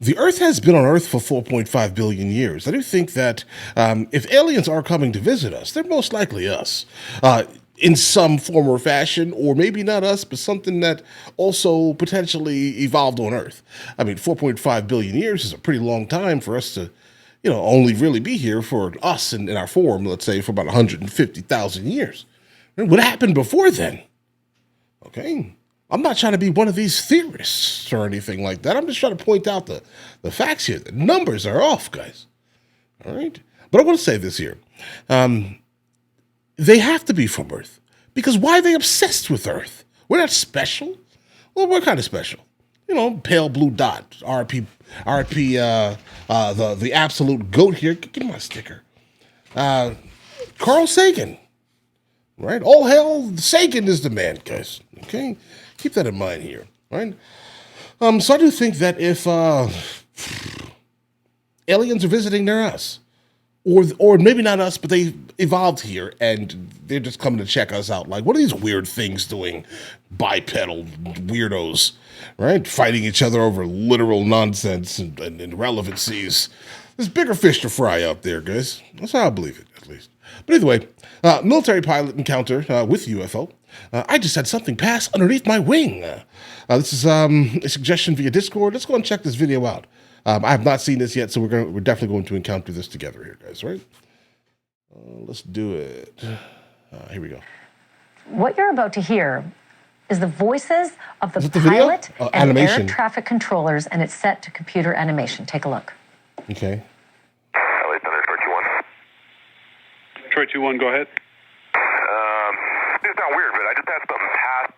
The Earth has been on Earth for 4.5 billion years. I do think that if aliens are coming to visit us, they're most likely us. In some form or fashion, or maybe not us, but something that also potentially evolved on Earth. I mean, 4.5 billion years is a pretty long time for us to, only really be here for us in our form, let's say, for about 150,000 years. What happened before then? Okay. I'm not trying to be one of these theorists or anything like that. I'm just trying to point out the facts here. The numbers are off, guys. All right? But I want to say this here. They have to be from Earth. Because why are they obsessed with Earth? We're not special. Well, we're kind of special. Pale blue dot. RP, the absolute goat here. Give me my sticker. Carl Sagan. Right? All hail, Sagan is the man, guys. Okay? Keep that in mind here. Right? So I do think that if aliens are visiting near us, or maybe not us, but they evolved here and they're just coming to check us out. Like, what are these weird things doing? Bipedal weirdos, right? Fighting each other over literal nonsense and irrelevancies. There's bigger fish to fry out there, guys. That's how I believe it, at least. But either way, military pilot encounter with UFO. I just had something pass underneath my wing. This is a suggestion via Discord. Let's go and check this video out. I have not seen this yet, so we're definitely going to encounter this together here, guys, right? Let's do it. Here we go. What you're about to hear is the voices of the pilot and air traffic controllers, and it's set to computer animation. Take a look. Okay. LA Thunder, Troy 2-1. Troy 2-1, go ahead. It's not weird, but I just had something pass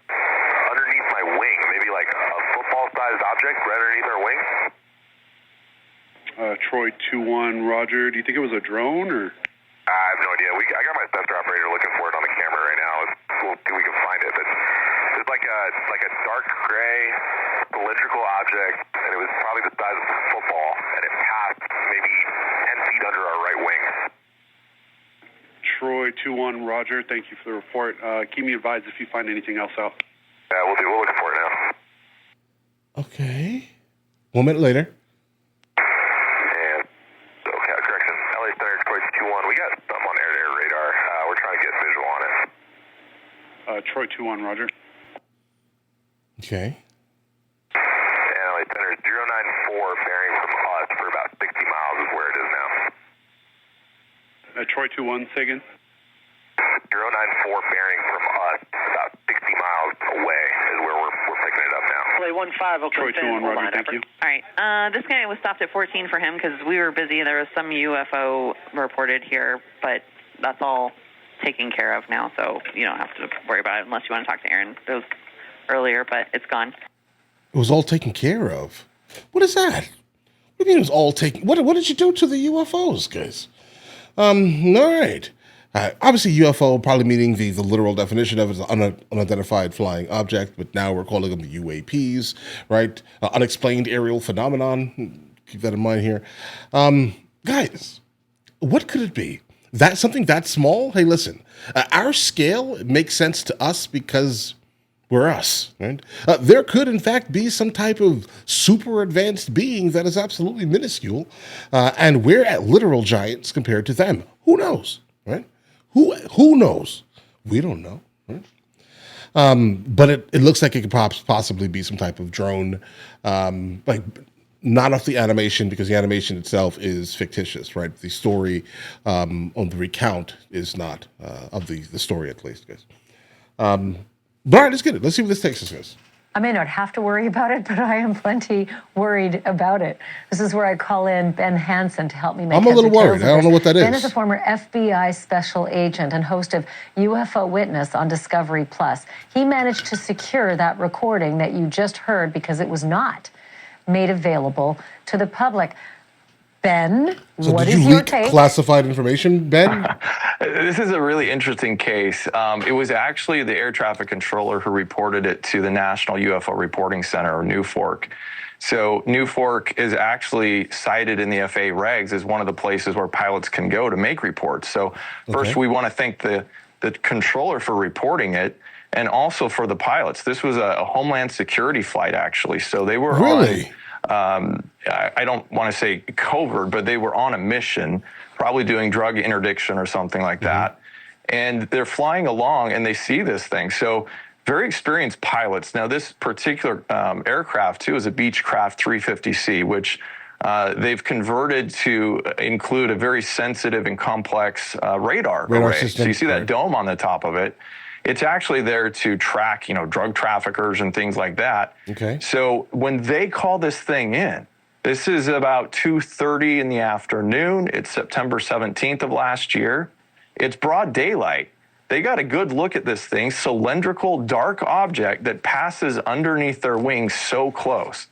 underneath my wing, maybe like a football-sized object right underneath our wing. Troy 2-1, Roger. Do you think it was a drone or? I have no idea. I got my sensor operator looking for it on the camera right now. We'll see if we can find it. But it's like a dark gray cylindrical object, and it was probably the size of a football, and it passed maybe 10 feet under our right wing. Troy 2-1, Roger. Thank you for the report. Keep me advised if you find anything else out. Yeah, we'll do. We're looking for it now. Okay. 1 minute later. And okay, correction. LA Thunder, Troy 2-1. We got something on air radar. We're trying to get visual on it. Troy 2-1, Roger. Okay. And LA Thunder 094 bearing from us for about 60 miles is where it is now. Troy 2-1, say again. 094 bearing from us about 60 miles away is where we're picking it up now. LA 15, Troy 2-1, Roger, thank you. All right, this guy was stopped at 14 for him because we were busy. There was some UFO reported here, but that's all taken care of now, so you don't have to worry about it unless you want to talk to Aaron. It was earlier, but it's gone. It was all taken care of. What is that? What do you mean it was all taken? What did you do to the UFOs, guys? All right. Obviously, UFO probably meaning the literal definition of it is an unidentified flying object, but now we're calling them the UAPs, right? Unexplained aerial phenomenon. Keep that in mind here. Guys, what could it be? That something that small? Hey, listen, our scale makes sense to us because we're us, right? There could, in fact, be some type of super advanced being that is absolutely minuscule, and we're at literal giants compared to them. Who knows, right? Who knows? We don't know, right? But it looks like it could possibly be some type of drone, like not off the animation because the animation itself is fictitious, right? The story on the recount is not of the story, at least, guys. But all right, let's get it. Let's see where this takes us, guys. I may not have to worry about it, but I am plenty worried about it. This is where I call in Ben Hansen to help me make I'm a little worried. I don't know what that is. Ben is a former FBI special agent and host of UFO Witness on Discovery Plus. He managed to secure that recording that you just heard because it was not made available to the public. Ben, so what did is you your leak take? Classified information, Ben? This is a really interesting case. It was actually the air traffic controller who reported it to the National UFO Reporting Center, or NUFORC. So NUFORC is actually cited in the FAA regs as one of the places where pilots can go to make reports. So first, we want to thank the controller for reporting it, and also for the pilots. This was a Homeland Security flight, actually. So they were really? I don't want to say covert, but they were on a mission, probably doing drug interdiction or something like that. And they're flying along and they see this thing. So very experienced pilots. Now, this particular aircraft, too, is a Beechcraft 350C, which they've converted to include a very sensitive and complex radar array. system. So you see that dome on the top of it. It's actually there to track, drug traffickers and things like that. Okay. So when they call this thing in, this is about 2:30 in the afternoon. It's September 17th of last year. It's broad daylight. They got a good look at this thing, cylindrical, dark object that passes underneath their wings so close.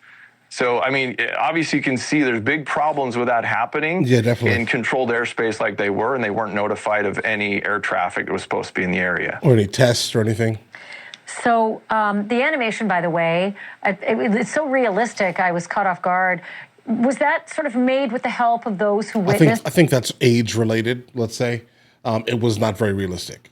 So, I mean, obviously you can see there's big problems with that happening in controlled airspace like they were, and they weren't notified of any air traffic that was supposed to be in the area. Or any tests or anything? So the animation, by the way, it's so realistic, I was caught off guard. Was that sort of made with the help of those who witnessed? I think that's age-related, let's say. It was not very realistic.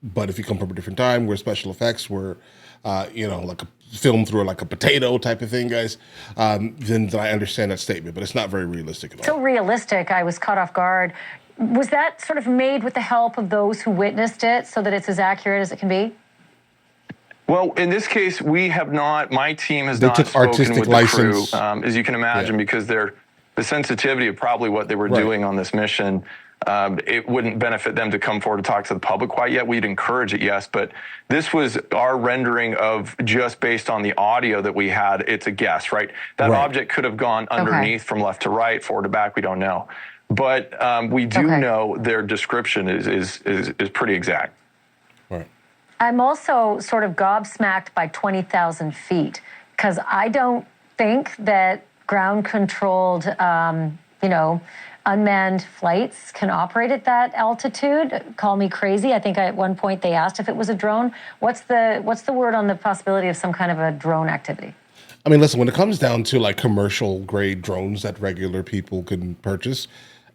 But if you come from a different time where special effects were, like a film through like a potato type of thing, guys, then I understand that statement. But it's not very realistic at all. So realistic, I was caught off guard. Was that sort of made with the help of those who witnessed it so that it's as accurate as it can be? Well, in this case, we have not, my team has not spoken with the crew, as you can imagine, because the sensitivity of probably what they were doing on this mission, it wouldn't benefit them to come forward to talk to the public quite yet. We'd encourage it, yes, but this was our rendering of just based on the audio that we had. It's a guess, right? That object could have gone underneath from left to right, forward to back. We don't know, but we do know their description is pretty exact. Right. I'm also sort of gobsmacked by 20,000 feet because I don't think that ground-controlled, unmanned flights can operate at that altitude. Call me crazy. I think at one point they asked if it was a drone. What's the word on the possibility of some kind of a drone activity? I mean, listen, when it comes down to like commercial grade drones that regular people can purchase,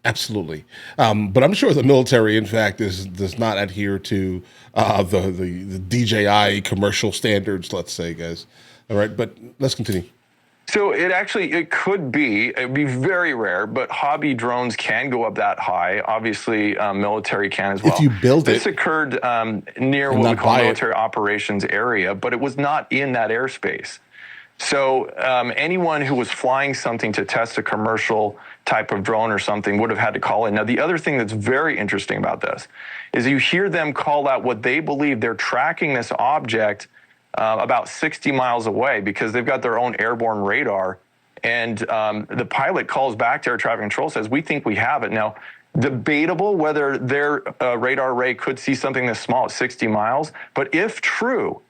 absolutely. But I'm sure the military, in fact, does not adhere to the DJI commercial standards, let's say, guys. All right, but let's continue. So it could be. It'd be very rare, but hobby drones can go up that high. Obviously, military can as well. If you build this occurred near what we call military operations area, but it was not in that airspace. So anyone who was flying something to test a commercial type of drone or something would have had to call in. Now, the other thing that's very interesting about this is you hear them call out what they believe they're tracking this object about 60 miles away because they've got their own airborne radar. And the pilot calls back to air traffic control, says, we think we have it. Now, debatable whether their radar array could see something this small at 60 miles. But if true,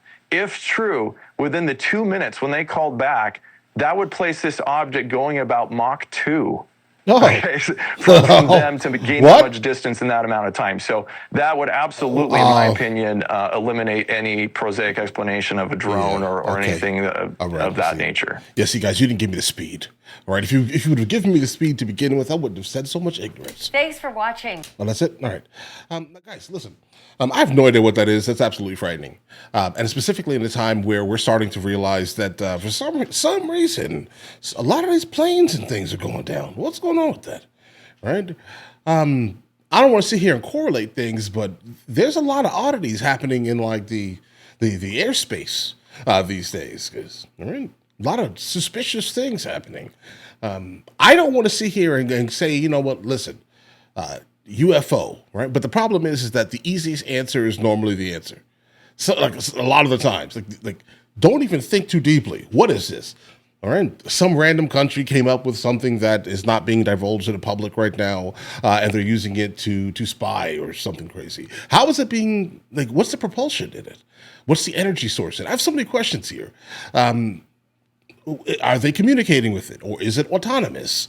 within the 2 minutes when they called back, that would place this object going about Mach 2. Okay, from them to gain that much distance in that amount of time. So that would absolutely, in my opinion, eliminate any prosaic explanation of a drone or anything of that nature. Yeah, see, guys, you didn't give me the speed. All right, if you would have given me the speed to begin with, I wouldn't have said so much ignorance. Thanks for watching. Well, that's it? All right. Guys, listen. I have no idea what that is. That's absolutely frightening. And specifically in a time where we're starting to realize that for some reason, a lot of these planes and things are going down. What's going on with that? Right? I don't want to sit here and correlate things, but there's a lot of oddities happening in like the airspace these days. Because a lot of suspicious things happening. I don't want to sit here and say, you know what, listen, UFO, right? But the problem is that the easiest answer is normally the answer. So, like a lot of the times, like don't even think too deeply. What is this? All right, some random country came up with something that is not being divulged to the public right now, and they're using it to spy or something crazy. How is it being? Like, what's the propulsion in it? What's the energy source in it? I have so many questions here. Are they communicating with it, or is it autonomous?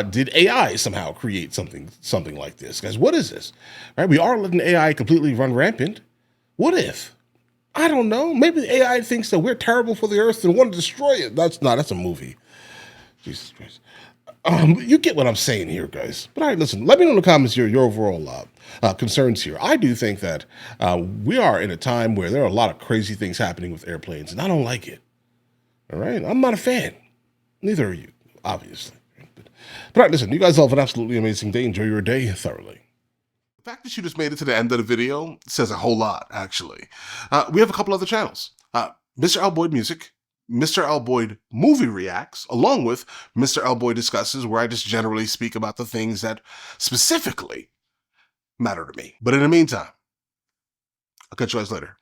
Did AI somehow create something like this? Guys, what is this? Right, we are letting AI completely run rampant. What if? I don't know. Maybe the AI thinks that we're terrible for the Earth and want to destroy it. That's a movie. Jesus Christ. You get what I'm saying here, guys. But all right, listen. Let me know in the comments your overall concerns here. I do think that we are in a time where there are a lot of crazy things happening with airplanes, and I don't like it. All right, I'm not a fan. Neither are you, obviously. But all right, listen, you guys all have an absolutely amazing day. Enjoy your day thoroughly. The fact that you just made it to the end of the video says a whole lot, actually. We have a couple other channels. MrLboyd Music, MrLboyd Movie Reacts, along with MrLboyd Discusses, where I just generally speak about the things that specifically matter to me. But in the meantime, I'll catch you guys later.